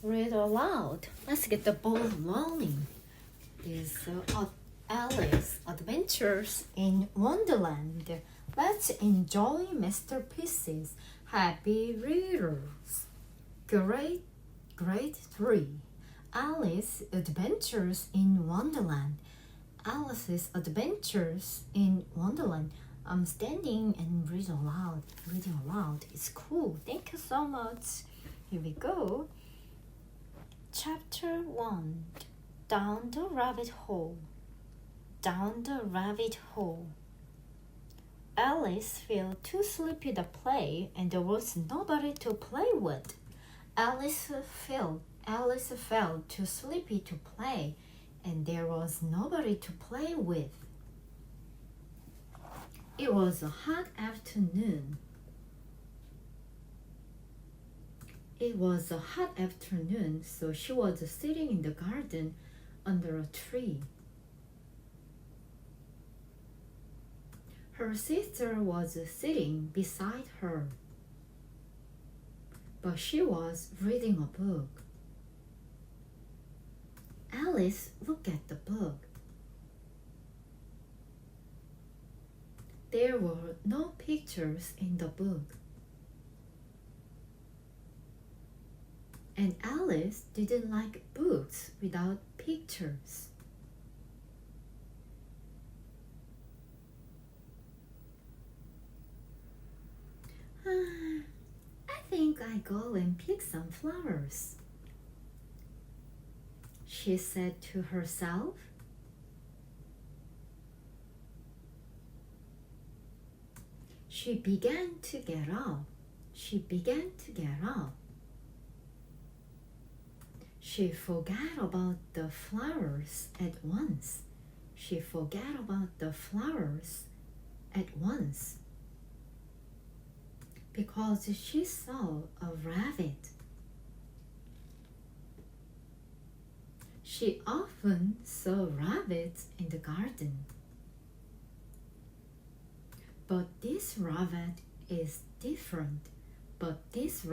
read aloud. Let's get the ball rolling. Is Alice Adventures in Wonderland. Let's enjoy masterpieces. Happy readers. Grade 3. Alice Adventures in Wonderland. Alice's Adventures in Wonderland. I'm standing and reading aloud. It's cool. Thank you so much. Here we go. Chapter 1. Down the rabbit hole. Down the rabbit hole. Alice felt too sleepy to play, and there was nobody to play with. Alice felt too sleepy to play, and there was nobody to play with. It was a hot afternoon. So she was sitting in the garden under a tree. Her sister was sitting beside her, but she was reading a book. Alice looked at the book. There were no pictures in the book. And Alice didn't like books without pictures. I think I go and pick some flowers, she said to herself. She began to get up. She forgot about the flowers at once. Because she saw a rabbit. She often saw rabbits in the garden. But this rabbit is different. But this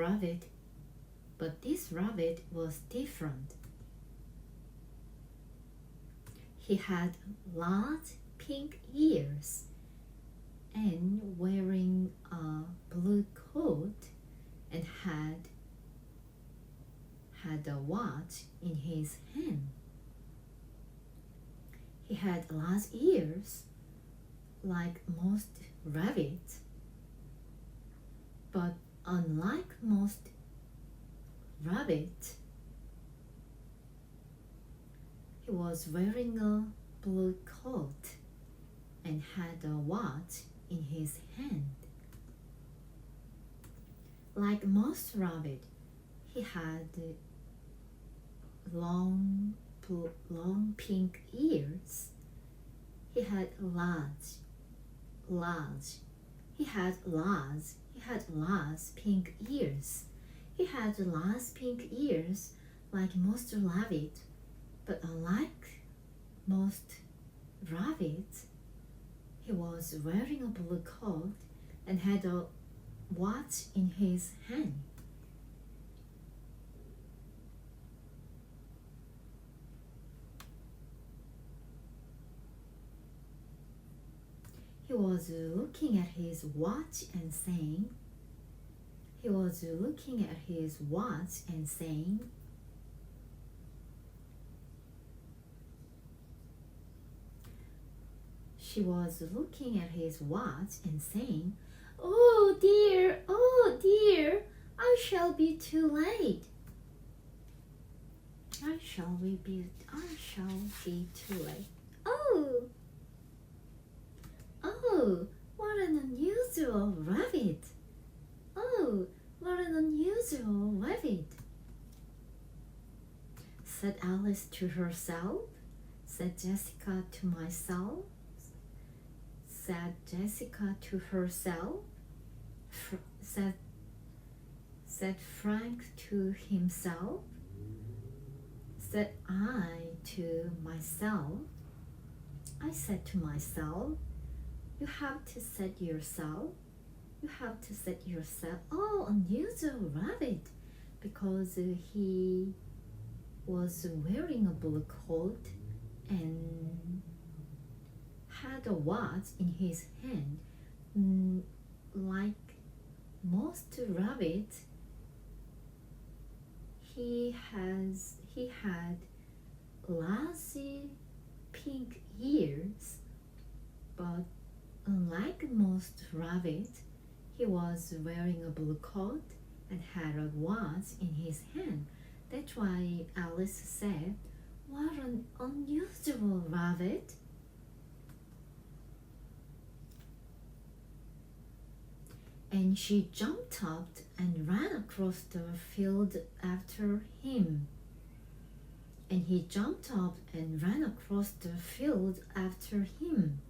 rabbit was different. He had large pink ears and wearing a blue coat and had a watch in his hand. He had large ears like most rabbits, but unlike most rabbits, he was wearing a blue coat and had a watch in his hand. Like most rabbits, he had long pink ears. He had large pink ears. He had large pink ears like most rabbits, but unlike most rabbits, he was wearing a blue coat and had a watch in his hand. He was looking at his watch and saying, She was looking at his watch and saying, "Oh dear, I shall be too late. I shall be too late. Oh, what an unusual rabbit. Said Alice to herself, said Jessica to myself, said Jessica to herself, said Frank to himself, said I to myself. I said to myself, you have to set yourself, oh, unusual rabbit, because he was wearing a blue coat and had a watch in his hand. Like most rabbits, he had large pink ears, but unlike most rabbits, he was wearing a blue coat and had a watch in his hand. That's why Alice said, "What an unusual rabbit." And she jumped up and ran across the field after him. And he jumped up and ran across the field after him.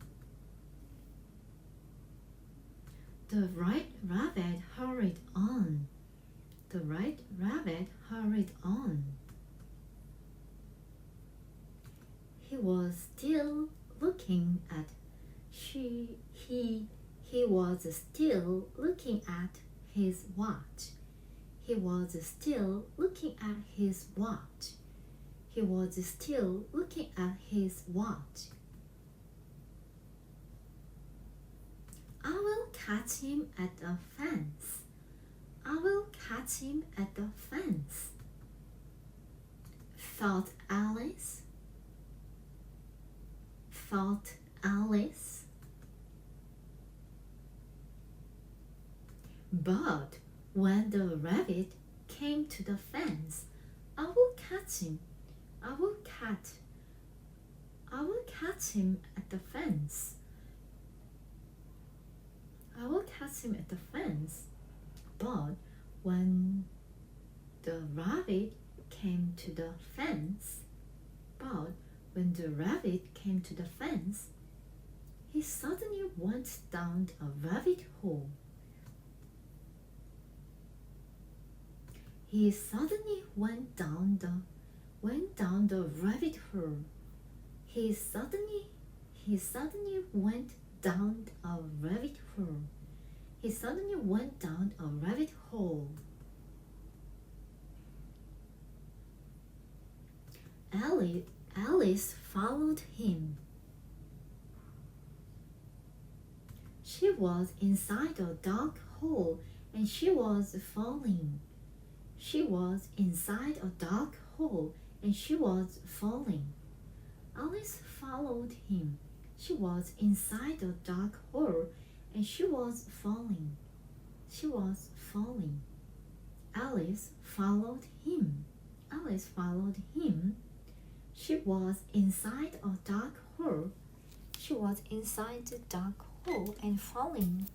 The right rabbit hurried on. The right rabbit hurried on. He was still looking at he was still looking at his watch. He was still looking at his watch. He was still looking at his watch. "I will catch him at the fence. I will catch him at the fence," thought Alice. Thought Alice. But when the rabbit came to the fence, "I will catch him. I will catch him at the fence. I will catch him at the fence." But when the rabbit came to the fence, he suddenly went down a rabbit hole. He suddenly went down the rabbit hole. He suddenly went down a rabbit hole. He suddenly went down a rabbit hole. Alice followed him. She was inside a dark hole and she was falling. She was inside a dark hole and she was falling. Alice followed him. She was inside a dark hole and she was falling. She was falling. Alice followed him. Alice followed him. She was inside a dark hole. She was inside the dark hole and falling.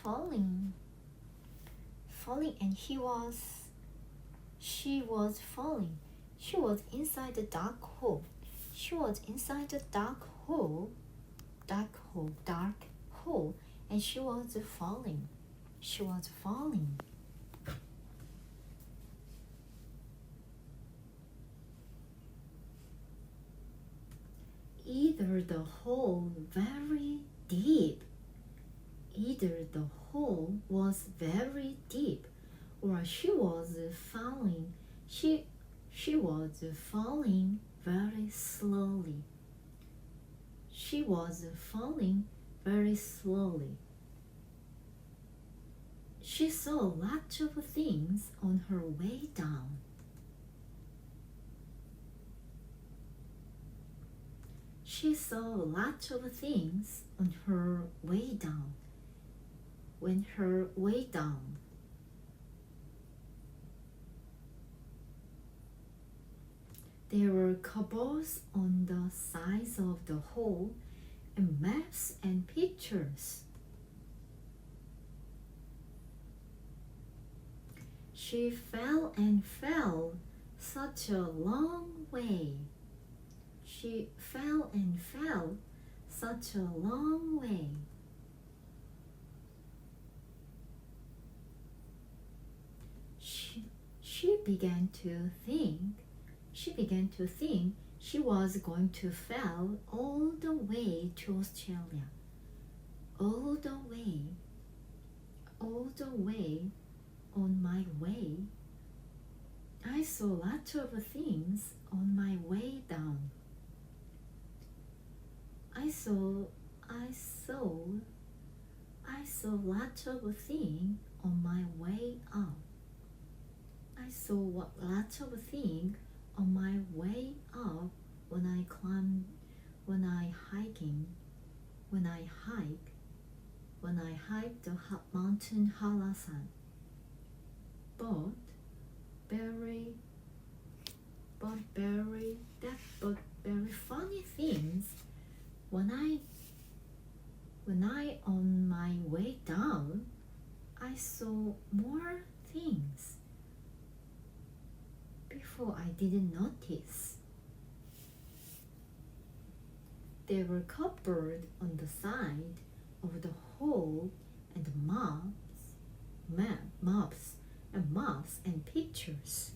Falling, and she was falling. She was inside the dark hole. She was inside the dark hole, and she was falling. She was falling. Either the hole was very deep, or she was falling. She was falling very slowly. She was falling very slowly. She saw lots of things on her way down. She saw lots of things on her way down. When her way down. There were cupboards on the sides of the hole and maps and pictures. She fell and fell such a long way. She fell and fell such a long way. She began to think she was going to fall all the way to Australia. All the way on my way I saw lots of things on my way down. I saw lots of things on my way up. I saw lots of things on my way up when I climbed, when I hiked the mountain Halasan. But very funny things when I on my way down, I saw more things before I didn't notice. They were covered on the side of the hole and maps and pictures.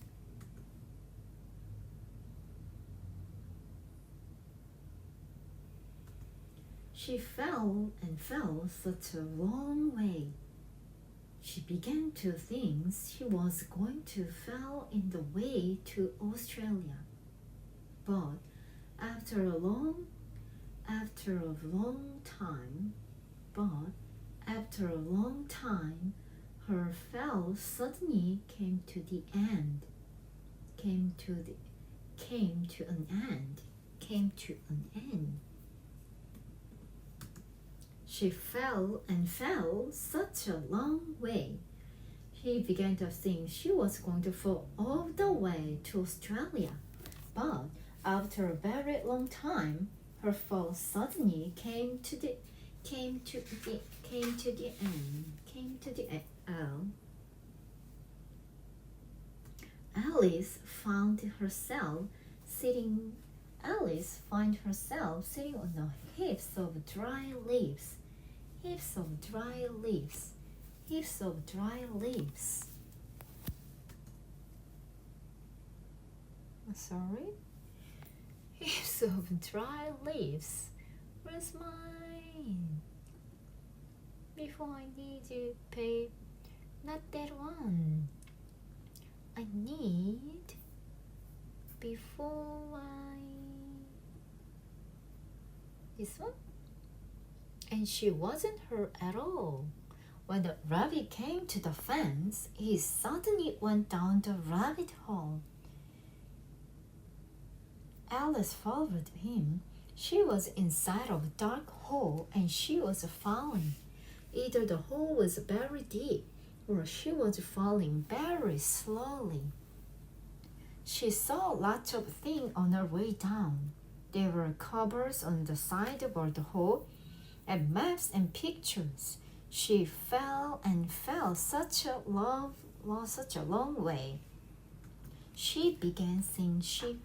She fell such a long way. She began to think she was going to fall in the way to Australia. But after a long time, her fall suddenly came to an end. She fell such a long way. She began to think she was going to fall all the way to Australia. But after a very long time, her fall suddenly came to the end. Alice found herself sitting on the heaps of dry leaves. Sorry? Heaps of dry leaves. Where's mine? Before I need to pay, not that one. I need before this one? And she wasn't hurt at all. When the rabbit came to the fence, he suddenly went down the rabbit hole. Alice followed him. She was inside of a dark hole and she was falling. Either the hole was very deep or she was falling very slowly. She saw lots of things on her way down. There were covers on the side of the hole and maps and pictures. She fell such a long way. She began thinking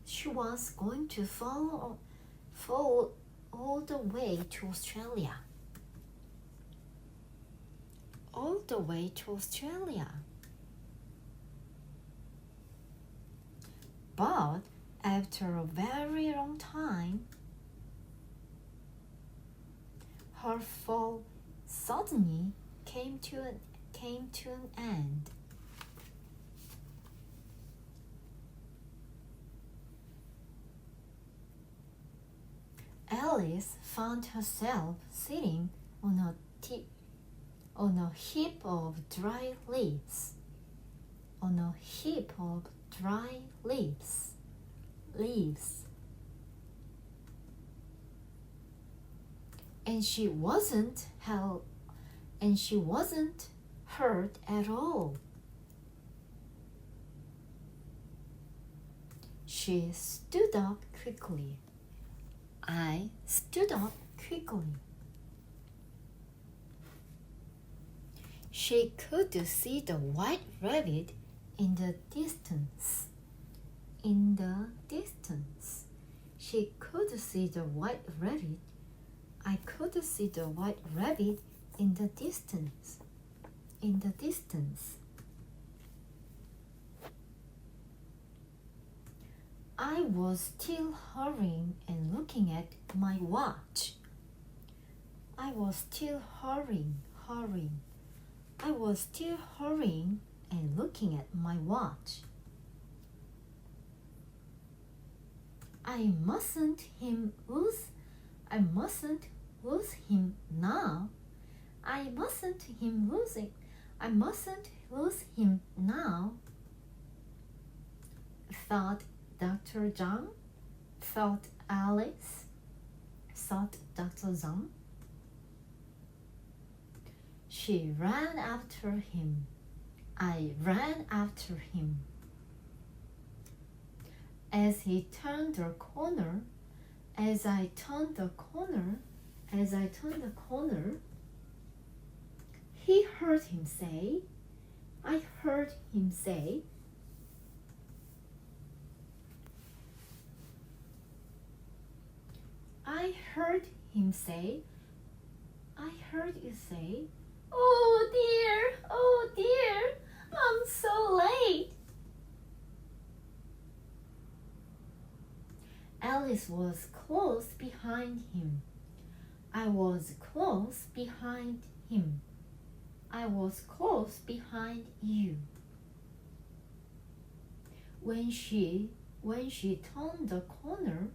she was going to fall all the way to Australia. But after a very long time, her fall suddenly came to an end. Alice found herself sitting on a heap of dry leaves. And she wasn't hurt at all. She stood up quickly. I stood up quickly. She could see the white rabbit in the distance. She could see the white rabbit. I could see the white rabbit in the distance. I was still hurrying and looking at my watch. hurrying. I was still hurrying and looking at my watch. I mustn't lose him now. I mustn't lose him now, thought Dr. John, thought Alice, thought Dr. Zhang. She ran after him. I ran after him. As he turned the corner, as I turned the corner, he heard him say, I heard him say, I heard you say, oh dear, I'm so late. Alice was close behind him. I was close behind him. I was close behind you. When she turned the corner,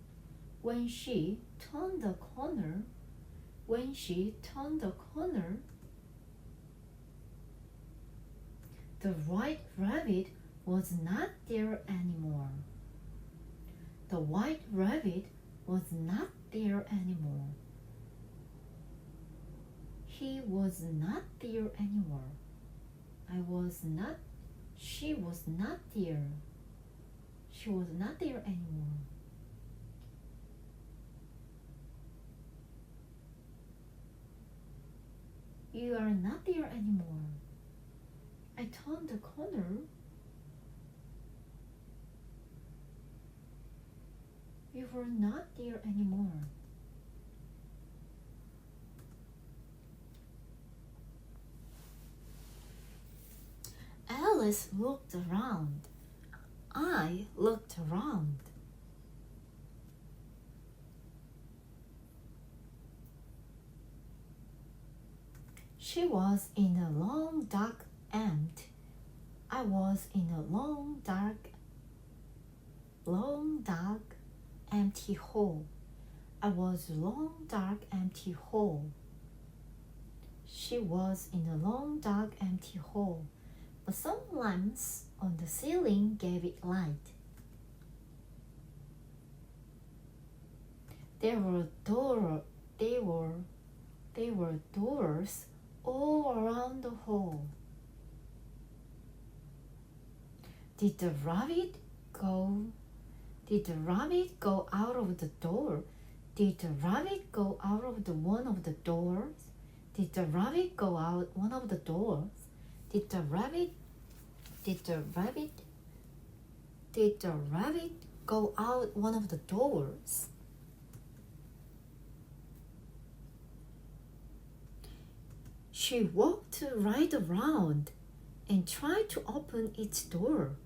the white rabbit was not there anymore. The white rabbit was not there anymore. He was not there anymore. She was not there. She was not there anymore. You are not there anymore. I turned the corner. You were not there anymore. Alice looked around. I looked around. She was in a long dark ant. I was in a long dark empty hole. I was a long dark empty hole. She was in a long dark empty hole, but some lamps on the ceiling gave it light. There were doors all around the hole. Did the rabbit go out of the door? Did the rabbit go out of one of the doors? Did the rabbit go out one of the doors? Did the rabbit go out one of the doors? She walked right around and tried to open its door.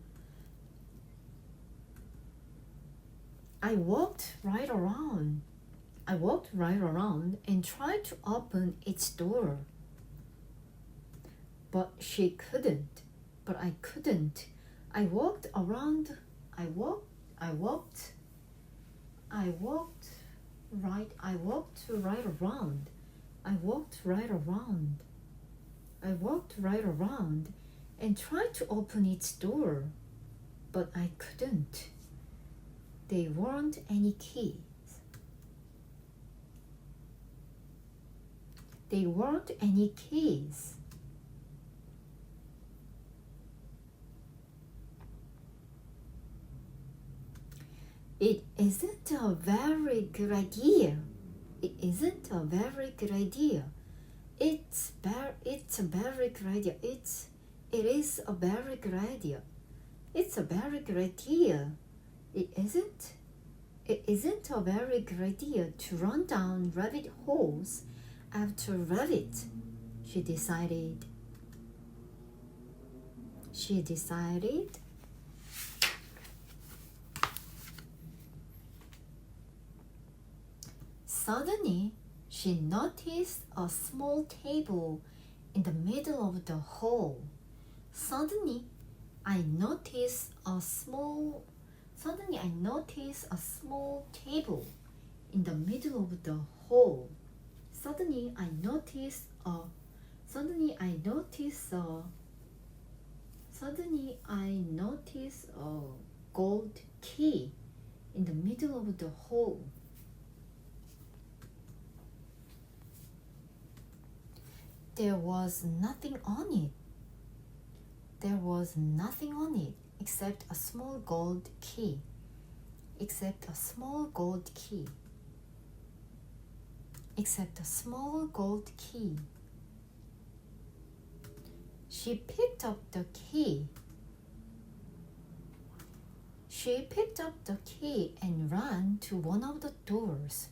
I walked right around and tried to open its door. But I couldn't. I walked right around and tried to open its door, but I couldn't. There weren't any keys. It isn't a very good idea. It is a very good idea. It isn't a very good idea to run down rabbit holes after rabbit, she decided. Suddenly, she noticed a small table in the middle of the hall. Suddenly, I noticed a small table in the middle of the hall. Suddenly I noticed a gold key in the middle of the hall. There was nothing on it. Except a small gold key. She picked up the key and ran to one of the doors.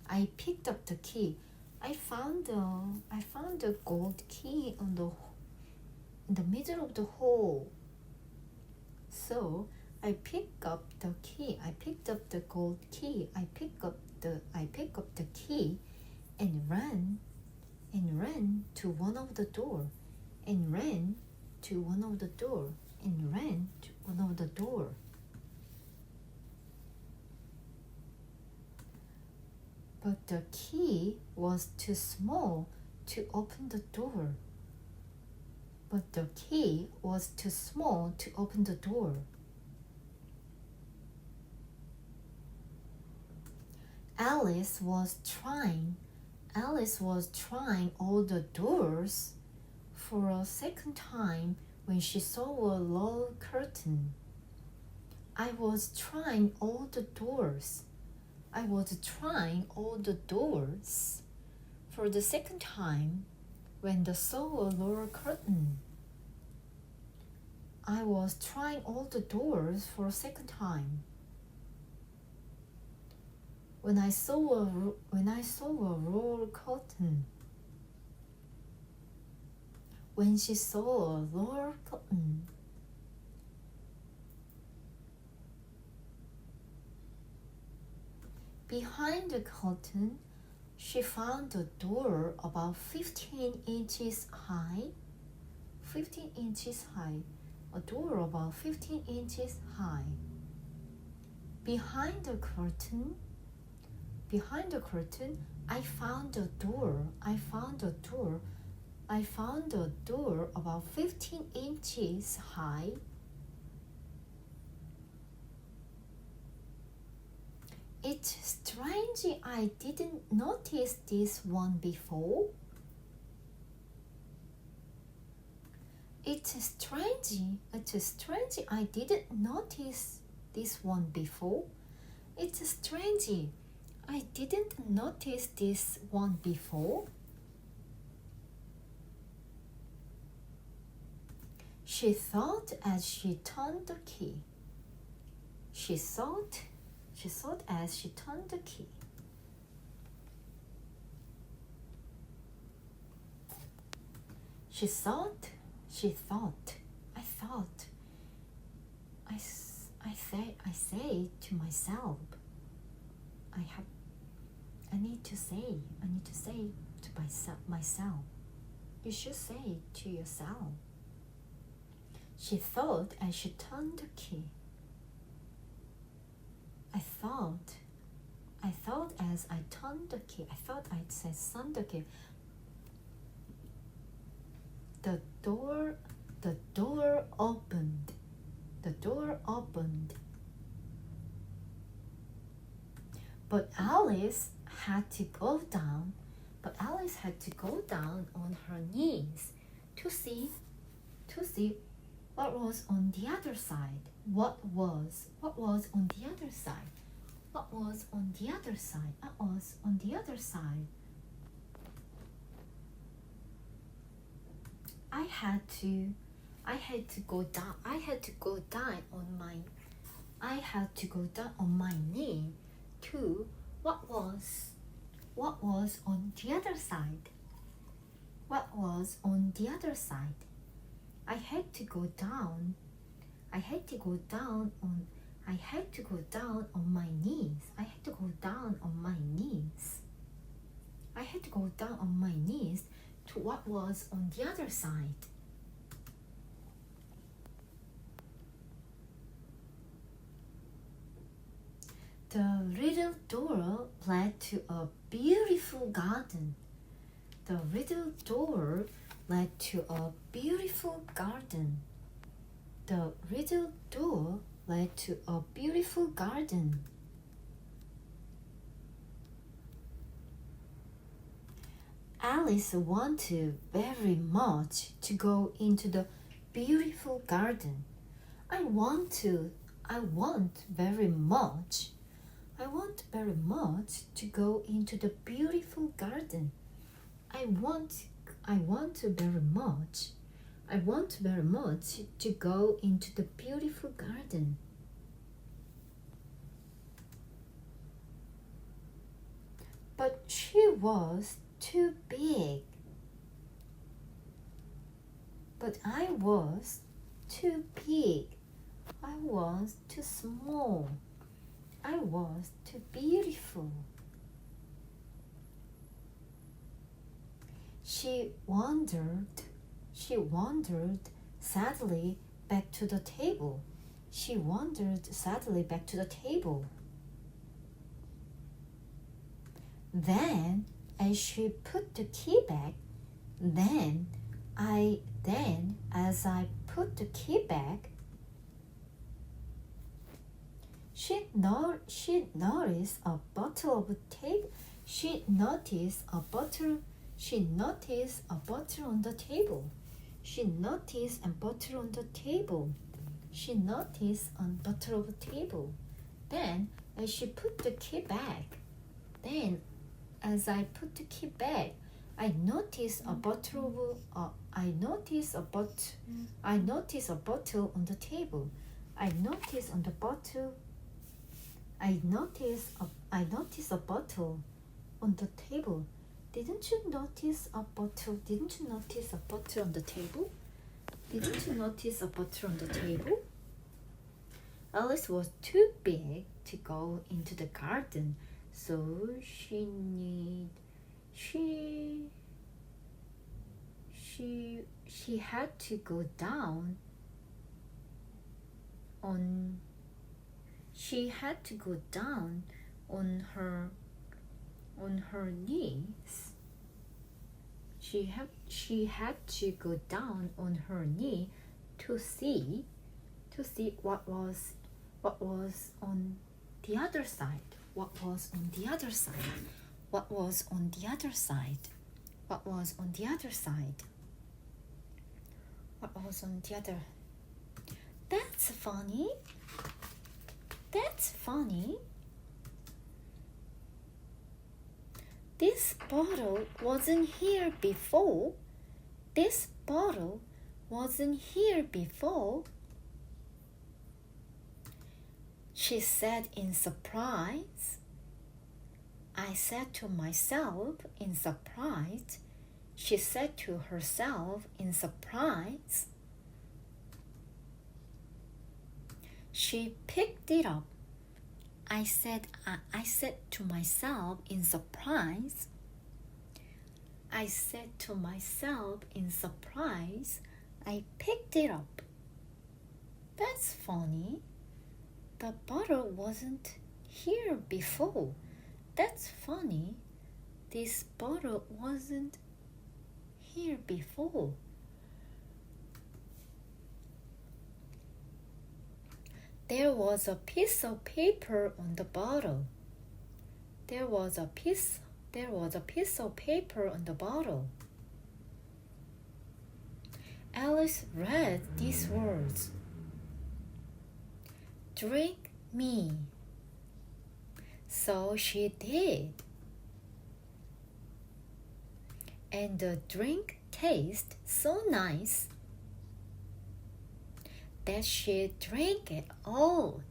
I picked up the key. I found the gold key in the middle of the hall. So I picked up the key. I picked up the gold key. I picked up the key and ran to one of the door. But the key was too small to open the door. Alice was trying all the doors for a second time when she saw a low curtain. I was trying all the doors for the second time when I saw a lower curtain. I was trying all the doors for a second time when I saw a lower curtain. When she saw a lower curtain. Behind the curtain, she found a door about 15 inches high. A door about 15 inches high. Behind the curtain, I found a door about 15 inches high. It's strange I didn't notice this one before. It's strange I didn't notice this one before. She thought as she turned the key. She thought as she turned the key. I say to myself, I need to say to myself. You should say to yourself. She thought as she turned the key. I thought as I turned the key. I thought I'd say turned the key. The door opened. But Alice had to go down on her knees to see what was on the other side. What was on the other side? I had to go down on my knee to what was on the other side. I had to go down on my knees to what was on the other side. The little door led to a beautiful garden. The little door led to a beautiful garden. The little door led to a beautiful garden. Alice wanted very much to go into the beautiful garden. I want very much to go into the beautiful garden. I want very much to go into the beautiful garden. But she was too big. But I was too big. I was too small. I was too beautiful. She wandered sadly back to the table. Then, as she put the key back, as I put the key back, she noticed a bottle on the table. She noticed a bottle on the table. Then, as she put the key back, I noticed a bottle on the table. I noticed a bottle on the table. Didn't you notice a bottle on the table? Alice was too big to go into the garden, so she had to go down on her knees. She had to go down on her knee to see what was on the other side. That's funny. This bottle wasn't here before. She said in surprise. I said to myself in surprise. She said to herself in surprise. She picked it up. I said to myself in surprise. I picked it up. That's funny. The bottle wasn't here before. That's funny. This bottle wasn't here before. There was a piece of paper on the bottle. Alice read these words. Drink me. So she did. And the drink tasted so nice that she drank it all.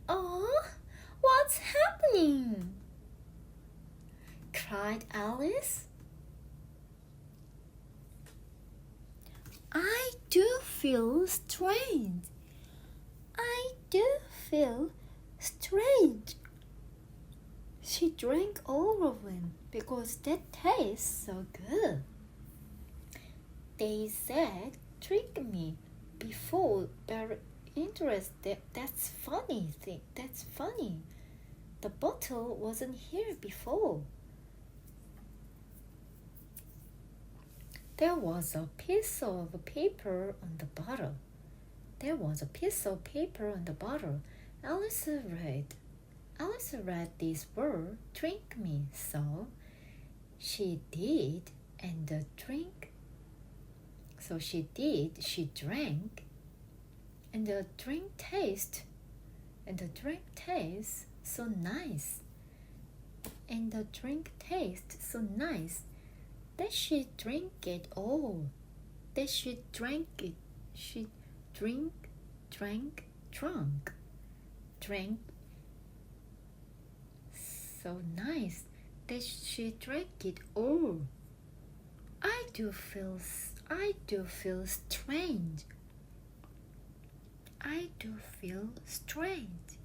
Oh, what's happening? Cried Alice. I do feel strange. she drank all of them because that tastes so good. They said, drink me before. Very interested. That's funny thing. That's funny. The bottle wasn't here before. There was a piece of paper on the bottle. There was a piece of paper on the bottle. Alice read this word, drink me. So she did, and the drink. So she did, she drank, and the drink tastes so nice. And the drink tastes so nice that she drank it all. That she drank it. She drank so nice that she drank it all. I do feel strange. I do feel strange.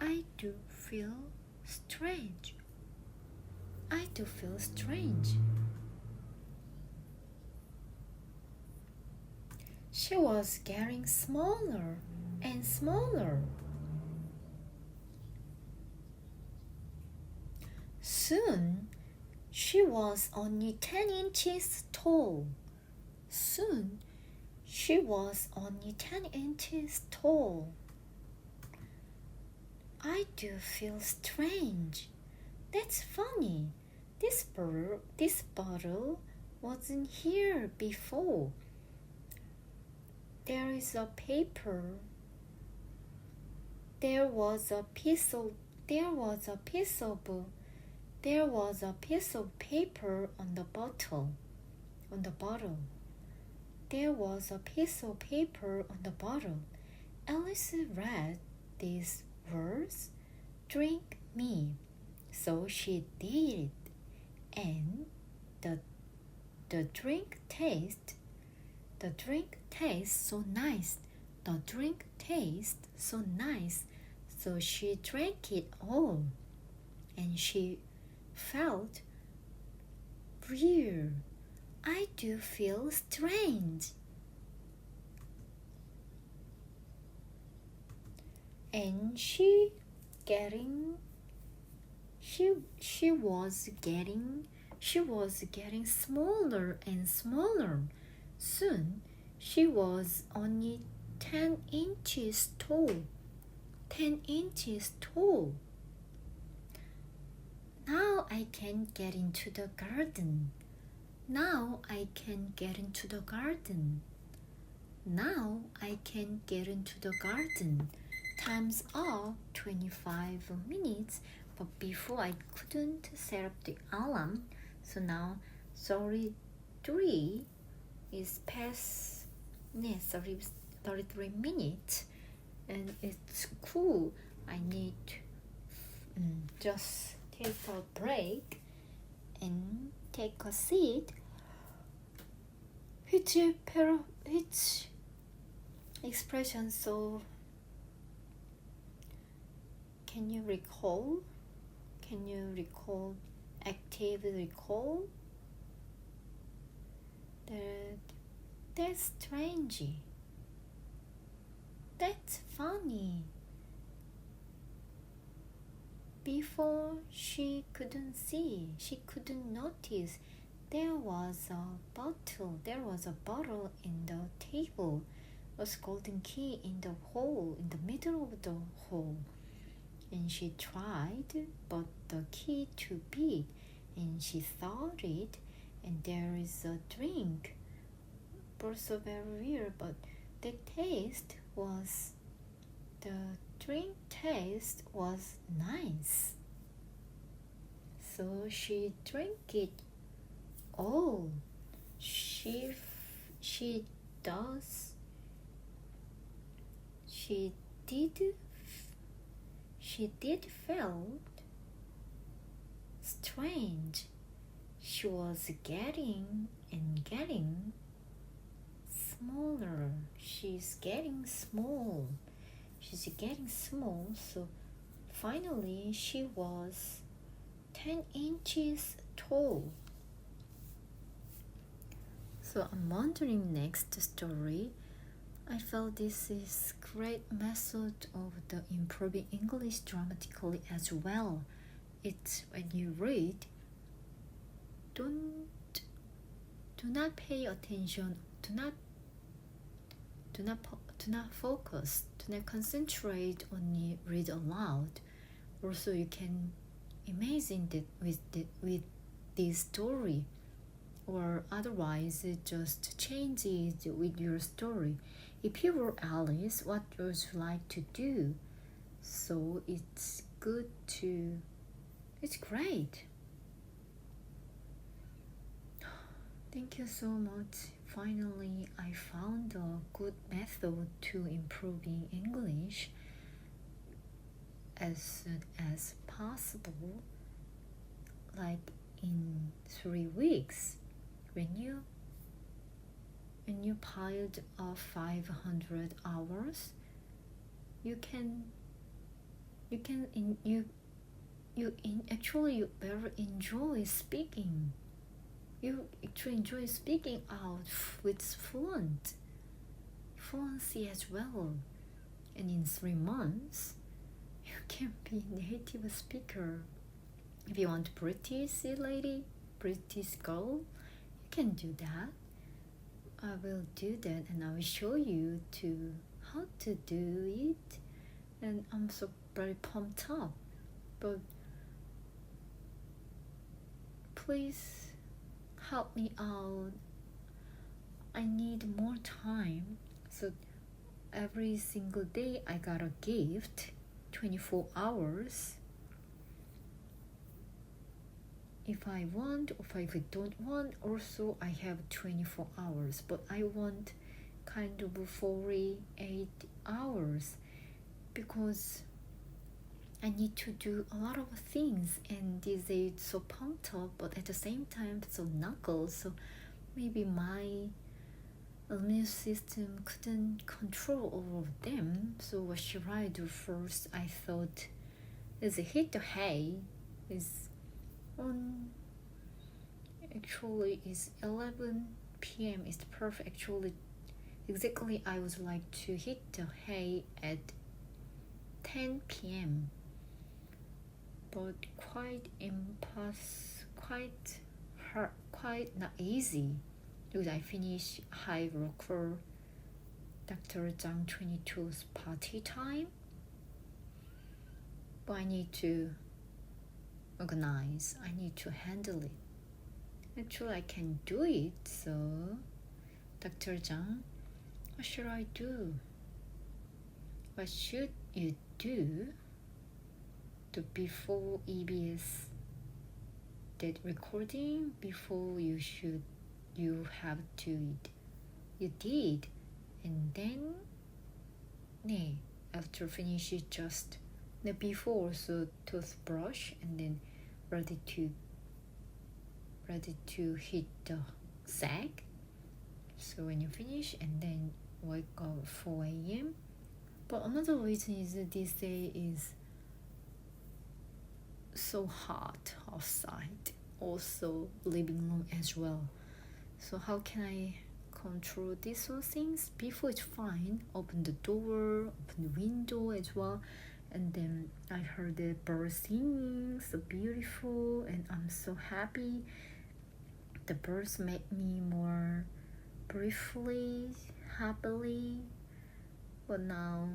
I do feel strange. I do feel strange. She was getting smaller and smaller. Soon, she was only 10 inches tall. Soon, she was only 10 inches tall. I do feel strange. That's funny. This bottle wasn't here before. There was a piece of paper on the bottle. There was a piece of paper on the bottle. Alice read these words, drink me. So she did, and the drink tastes so nice. The drink tastes so nice. So she drank it all, and she felt weird. I do feel strange. And she was getting smaller and smaller. Soon she was only 10 inches tall. 10 inches tall. Now I can get into the garden. Now I can get into the garden. Now I can get into the garden. Time's up, 25 minutes, but before I couldn't set up the alarm, so now 33 is past 33 minutes, and it's cool. I need to just take a break and take a seat. Which expression so can you recall? Active recall? That's strange. That's funny. Before she couldn't notice there was a bottle in the table, a golden key in the middle of the hole. And she tried, but the key too big, and she thought it, and there is a drink. Also very weird, but the drink taste was nice. So she drank it all. She did felt strange. She was getting smaller. She's getting small. So finally she was 10 inches tall. So I'm wondering next story. I felt this is great method of the improving English dramatically as well. It's when you read, do not pay attention, do not focus, do not concentrate on you read aloud. Also, you can imagine that with this story, or otherwise it just changes with your story. If you were Alice, what would you like to do? So it's great. Thank you so much. Finally, I found a good method to improving English as soon as possible, like in 3 weeks. When you piled up 500 hours, you better enjoy speaking. You actually enjoy speaking out with fluency as well. And in 3 months, you can be native speaker. If you want British lady, British girl, you can do that. I will do that, and I will show you how to do it. And I'm so very pumped up. But please help me out. I need more time. So every single day I got a gift, 24 hours. If I want, or if I don't want, also I have 24 hours. But I want kind of 48 hours because I need to do a lot of things, and these days so pumped up, but at the same time so knuckles. So maybe my immune system couldn't control all of them. So what should I do first? I thought is hit the hay. Actually is 11 p.m. is perfect. Actually, exactly I would like to hit the hay at 10 p.m. But quite hard, quite not easy, because I finish high rocker Dr. Zhang 22's party time. But I need to organize, I need to handle it. Actually, I can do it. So, Dr. Zhang, what should I do? What should you do to before EBS that recording? Before you have to you did, and then after finish it just before, so toothbrush, and then ready to hit the sack. So when you finish, and then wake up 4 a.m. But another reason is that this day is so hot outside, also living room as well. So how can I control these sort of things? Before it's fine, open the door, open the window as well. And then I heard the birds singing, so beautiful, and I'm so happy. The birds make me more briefly, happily. But now,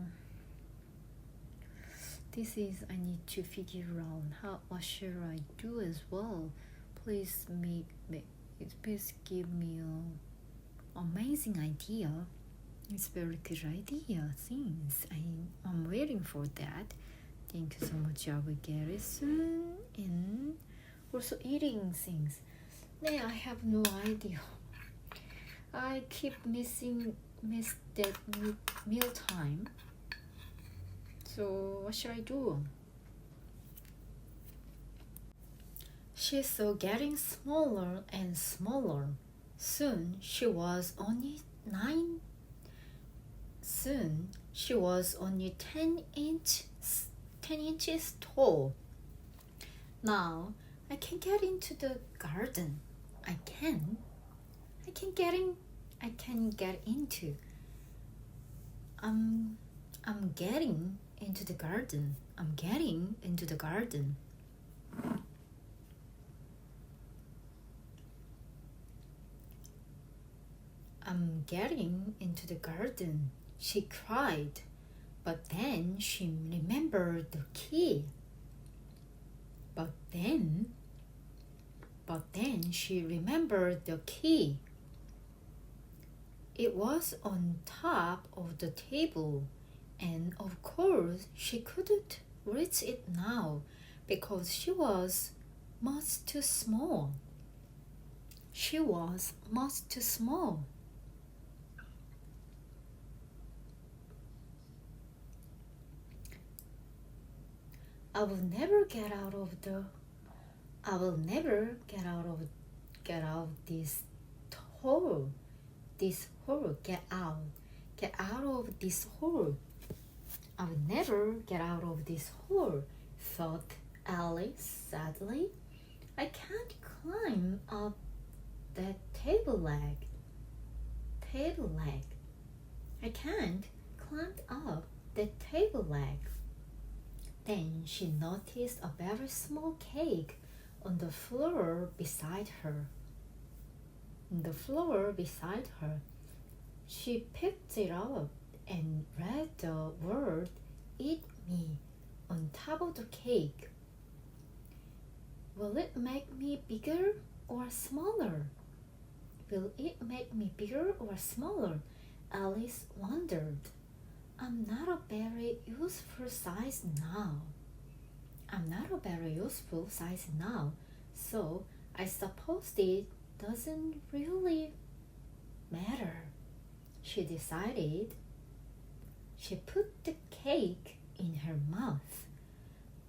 I need to figure out what should I do as well. Please please give me an amazing idea. It's very good idea, things. I'm waiting for that. Thank you so much. I will get it soon. And also eating things. I have no idea. I keep miss that meal time. So what should I do? She's so getting smaller and smaller. Soon she was only 10 inches tall. Now I can get into the garden. I can. I can get in. I can get into. I'm getting into the garden. I'm getting into the garden. I'm getting into the garden, she cried, but then she remembered the key. But then she remembered the key. It was on top of the table, and of course she couldn't reach it now because she was much too small. She was much too small. I will never get out of this hole. This hole, get out of this hole. I will never get out of this hole, thought Alice sadly. I can't climb up that table leg. I can't climb up the table leg. Then she noticed a very small cake on the floor beside her. She picked it up and read the word "Eat me" on top of the cake. Will it make me bigger or smaller? Will it make me bigger or smaller? Alice wondered. I'm not a very useful size now, so I suppose it doesn't really matter, she decided. She put the cake in her mouth.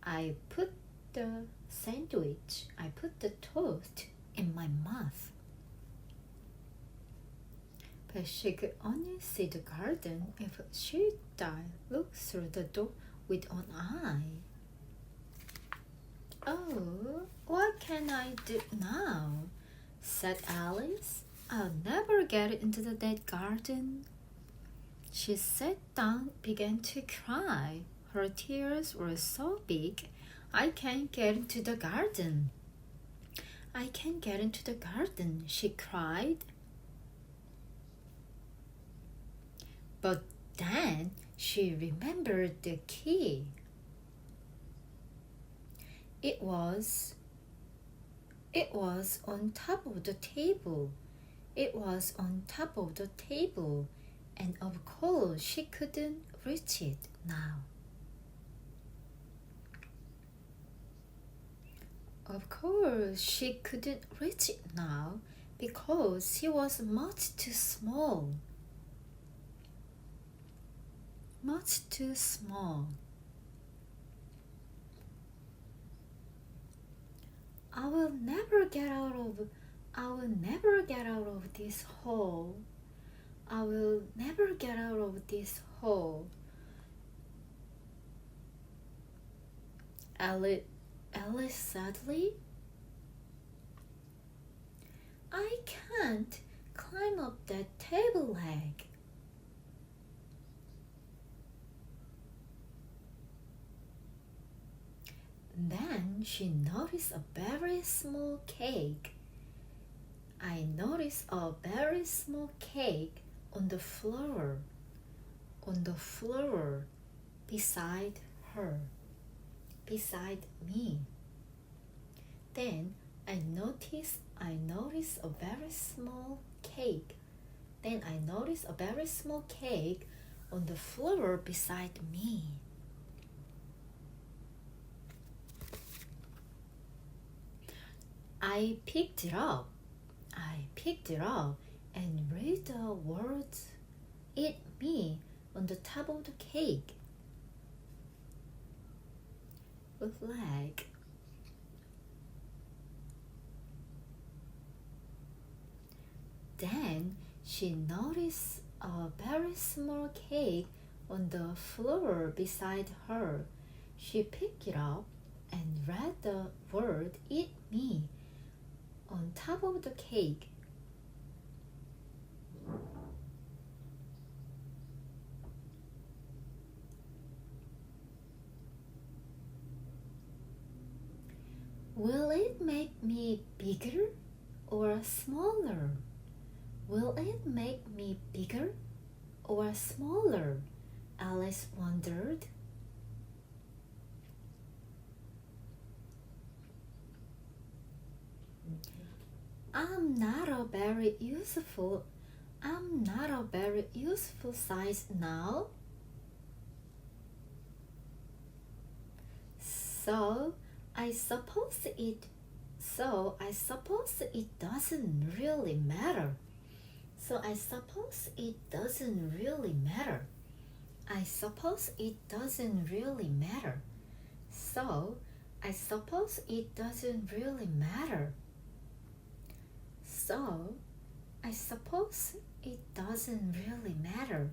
I put the toast in my mouth. But she could only see the garden if she looked through the door with one eye. Oh, what can I do now? Said Alice. I'll never get into that garden. She sat down, began to cry. Her tears were so big, I can't get into the garden. I can't get into the garden, she cried. But then she remembered the key. It was on top of the table. And of course she couldn't reach it now. Because she was much too small. I will never get out of this hole. Alice sadly. I can't climb up that table leg. Then she noticed a very small cake. I noticed a very small cake on the floor beside me. Then I noticed a very small cake. On the floor beside me. I picked it up and read the words "Eat me" on the top of the cake. With leg. Then she noticed a very small cake on the floor beside her. She picked it up and read the word "eat me" on top of the cake. Will it make me bigger or smaller? Will it make me bigger or smaller? Alice wondered. I'm not a very useful size now. So I suppose it doesn't really matter. So I suppose it doesn't really matter. I suppose it doesn't really matter. So I suppose it doesn't really matter. So I suppose it doesn't really matter.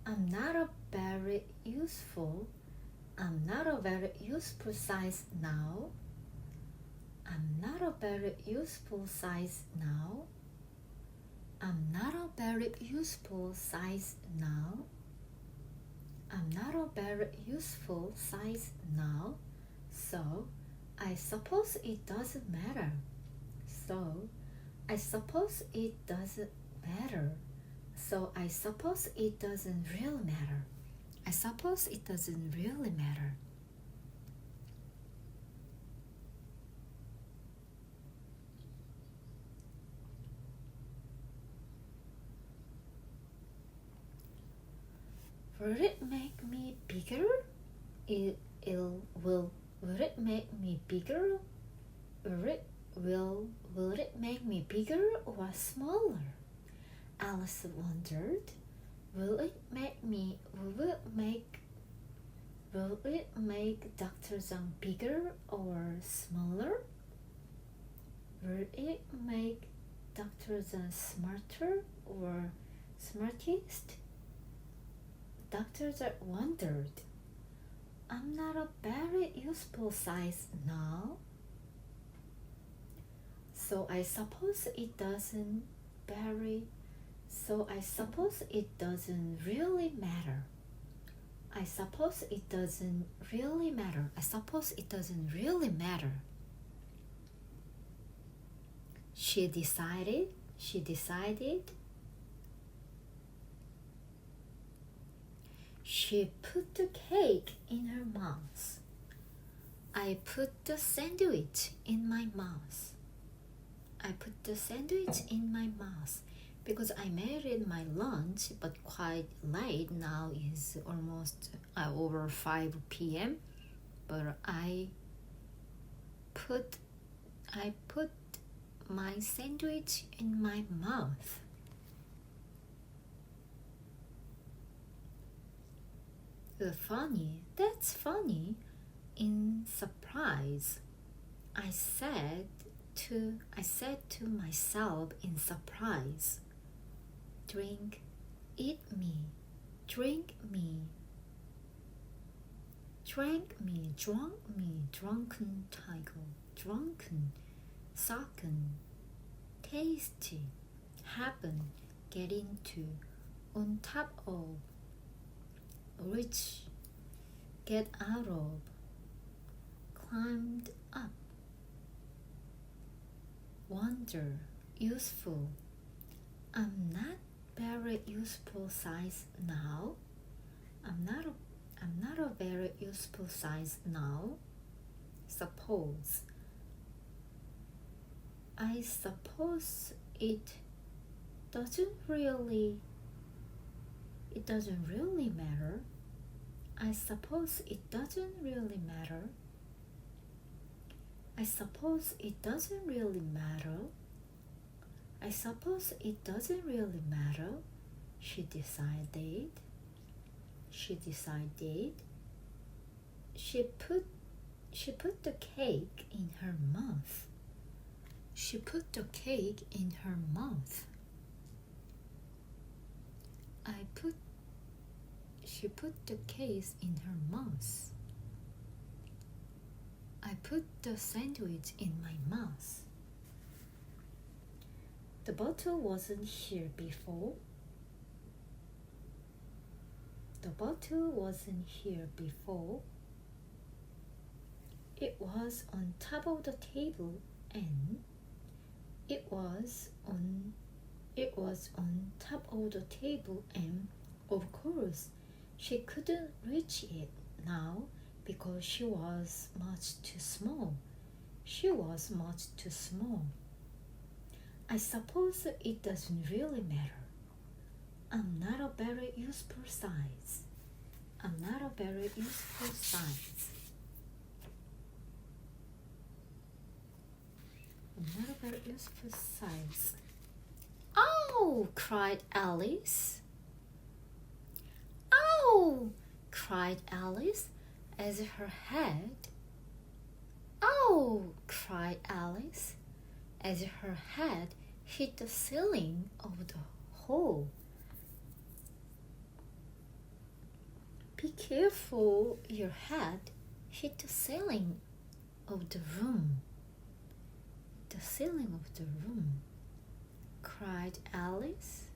I'm not a very useful size now. I'm not a very useful size now. I'm not a very useful size now. I'm not a very useful size now. So I suppose it doesn't matter. So I suppose it doesn't matter. So I suppose it doesn't really matter. I suppose it doesn't really matter. Will it make me bigger? Will it make me bigger? Will it make me bigger or smaller? Alice wondered. Will it make Dr. Zhang bigger or smaller? Will it make Dr. Zhang smarter or smartest? Dr. Zhang wondered. I'm not a very useful size now. So I suppose it doesn't really matter. I suppose it doesn't really matter. I suppose it doesn't really matter. She decided. She put the cake in her mouth. I put the sandwich in my mouth. Because I made it my lunch, but quite late. Now is almost over 5 p.m. But I put my sandwich in my mouth. That's funny. In surprise, I said to myself in surprise, drink me, drunken tiger, sucking, tasty, happen, get into, on top of, rich, get out of, climbed up, wonder, useful. I'm not very useful size now. I'm not a very useful size now. Suppose. I suppose it doesn't really matter. I suppose it doesn't really matter. I suppose it doesn't really matter. I suppose it doesn't really matter. She decided. She put the cake in her mouth. She put the cake in her mouth. She put the cake in her mouth. I put the sandwich in my mouth. The bottle wasn't here before. The bottle wasn't here before. It was on top of the table and it was on top of the table and of course she couldn't reach it now because she was much too small. She was much too small. I suppose it doesn't really matter. I'm not a very useful size. I'm not a very useful size. I'm not a very useful size. Oh! Cried Alice. Oh! Cried Alice as her head. Oh! Cried Alice as her head hit the ceiling of the hall. Be careful, your head hit the ceiling of the room. The ceiling of the room, cried Alice.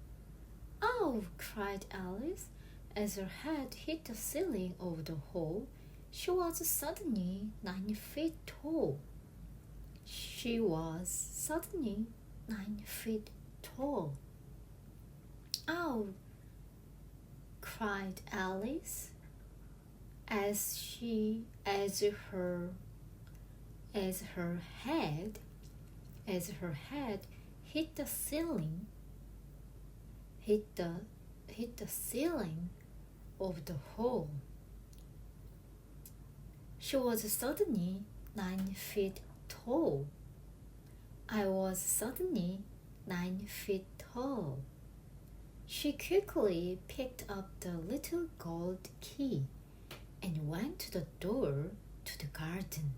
Oh, cried Alice as her head hit the ceiling of the hall. She was suddenly 9 feet tall. She was suddenly 9 feet tall. Oh, cried Alice as her head hit the ceiling of the hall. She was suddenly 9 feet tall. I was suddenly 9 feet tall. She quickly picked up the little gold key and went to the door to the garden.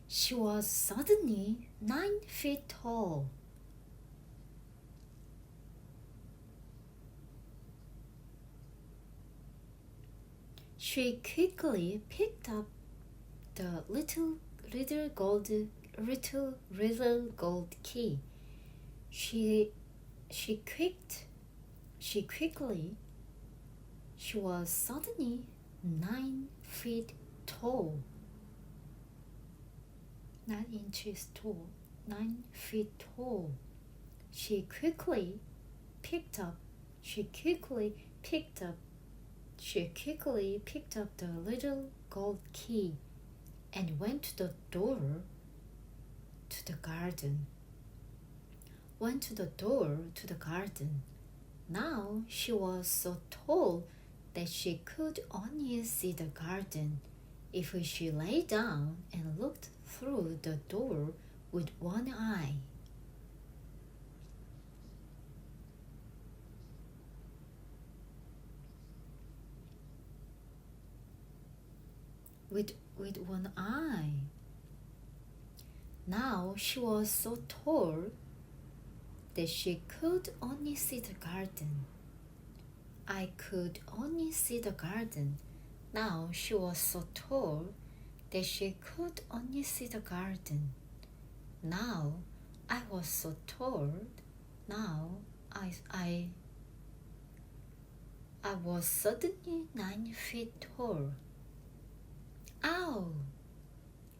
She was suddenly 9 feet tall. She quickly picked up the little gold key. She was suddenly 9 feet tall. 9 inches tall, 9 feet tall. She quickly picked up the little gold key and went to the door to the garden. Now she was so tall that she could only see the garden if she lay down and looked through the door with one eye. With one eye. Now she was so tall that she could only see the garden. I could only see the garden. Now she was so tall that she could only see the garden. Now I was so tall. Now I was suddenly 9 feet tall. Ow!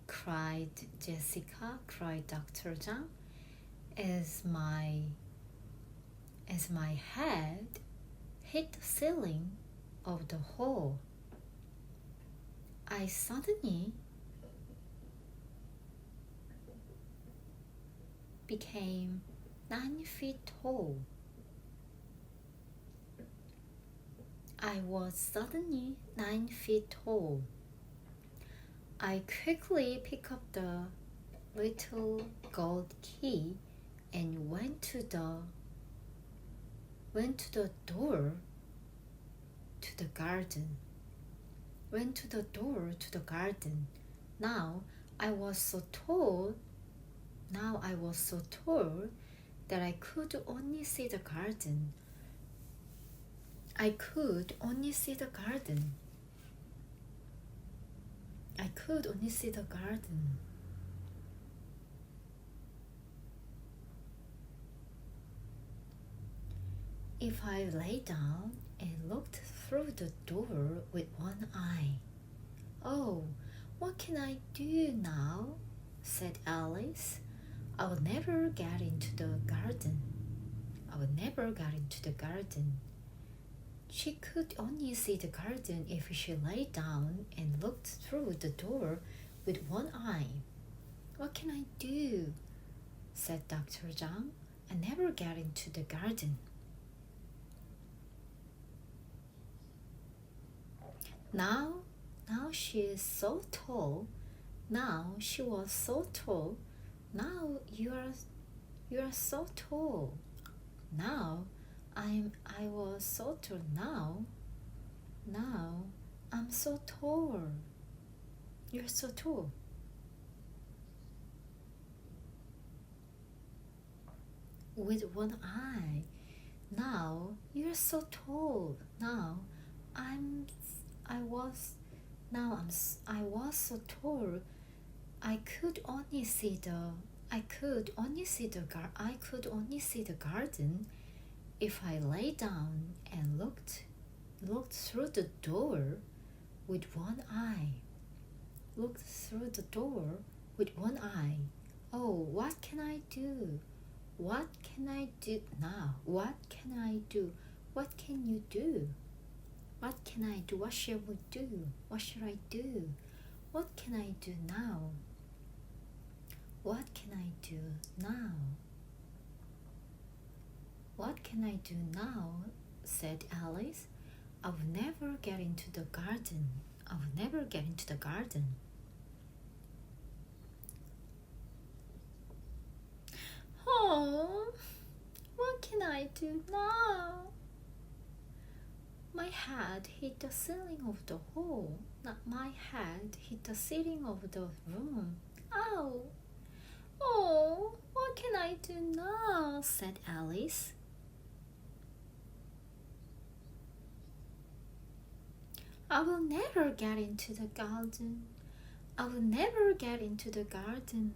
Cried Jessica, cried Dr. Zhang, as my head hit the ceiling of the hall. I suddenly became 9 feet tall. I was suddenly 9 feet tall. I quickly picked up the little gold key and went to the door to the garden. Now I was so tall that I could only see the garden. I could only see the garden. I could only see the garden. If I lay down and looked through the door with one eye. Oh, what can I do now? Said Alice. I will never get into the garden. I will never get into the garden. She could only see the garden if she lay down and looked through the door with one eye. What can I do? Said Dr. Zhang. I never get into the garden. Now she is so tall. Now she was so tall. Now you are so tall. Now I was so tall. Now I'm so tall. You're so tall. With one eye. Now you're so tall. Now I was so tall. I could only see the garden if I lay down and looked through the door with one eye. Looked through the door with one eye. Oh, what can I do? What can I do now? What can I do? What can you do? What can I do? What shall we do? What should I do? What can I do now? What can I do now? What can I do now? Said Alice. I will never get into the garden. I will never get into the garden. Oh, what can I do now? My head hit the ceiling of the hall. Not my head hit the ceiling of the room. Ow! Oh, what can I do now? Said Alice. I will never get into the garden. I will never get into the garden.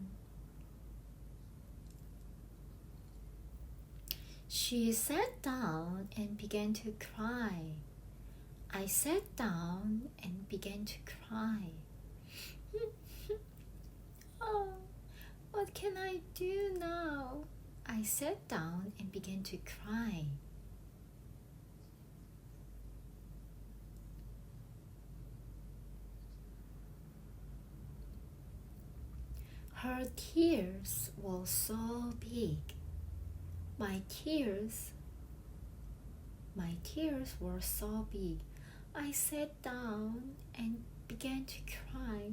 She sat down and began to cry. I sat down and began to cry. Oh, what can I do now? I sat down and began to cry. Her tears were so big. My tears were so big. I sat down and began to cry.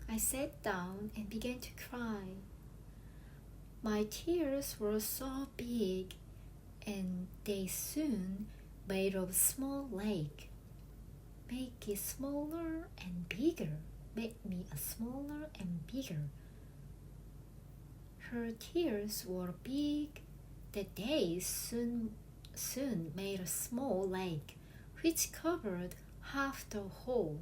I sat down and began to cry. My tears were so big, and they soon made a small lake. Make it smaller and bigger. Make me a smaller and bigger. Her tears were big, that they soon made a small lake, which covered half the hall.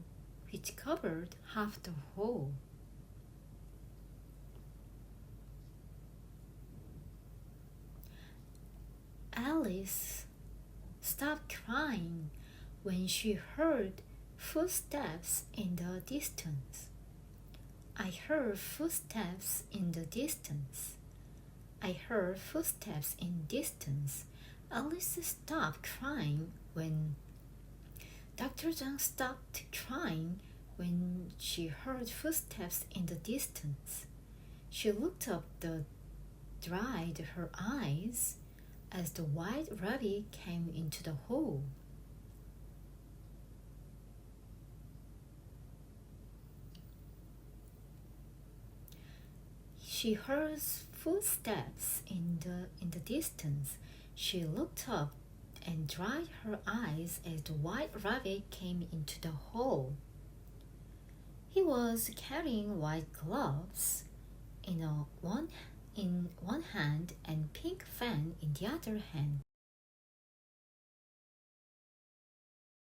Alice stopped crying when she heard footsteps in the distance. I heard footsteps in the distance. Alice stopped crying when Dr. Zhang stopped crying when she heard footsteps in the distance. She looked up and dried her eyes as the white rabbit came into the hall. She heard footsteps in the distance. She looked up and dried her eyes as the white rabbit came into the hall. He was carrying white gloves in one hand and pink fan in the other hand.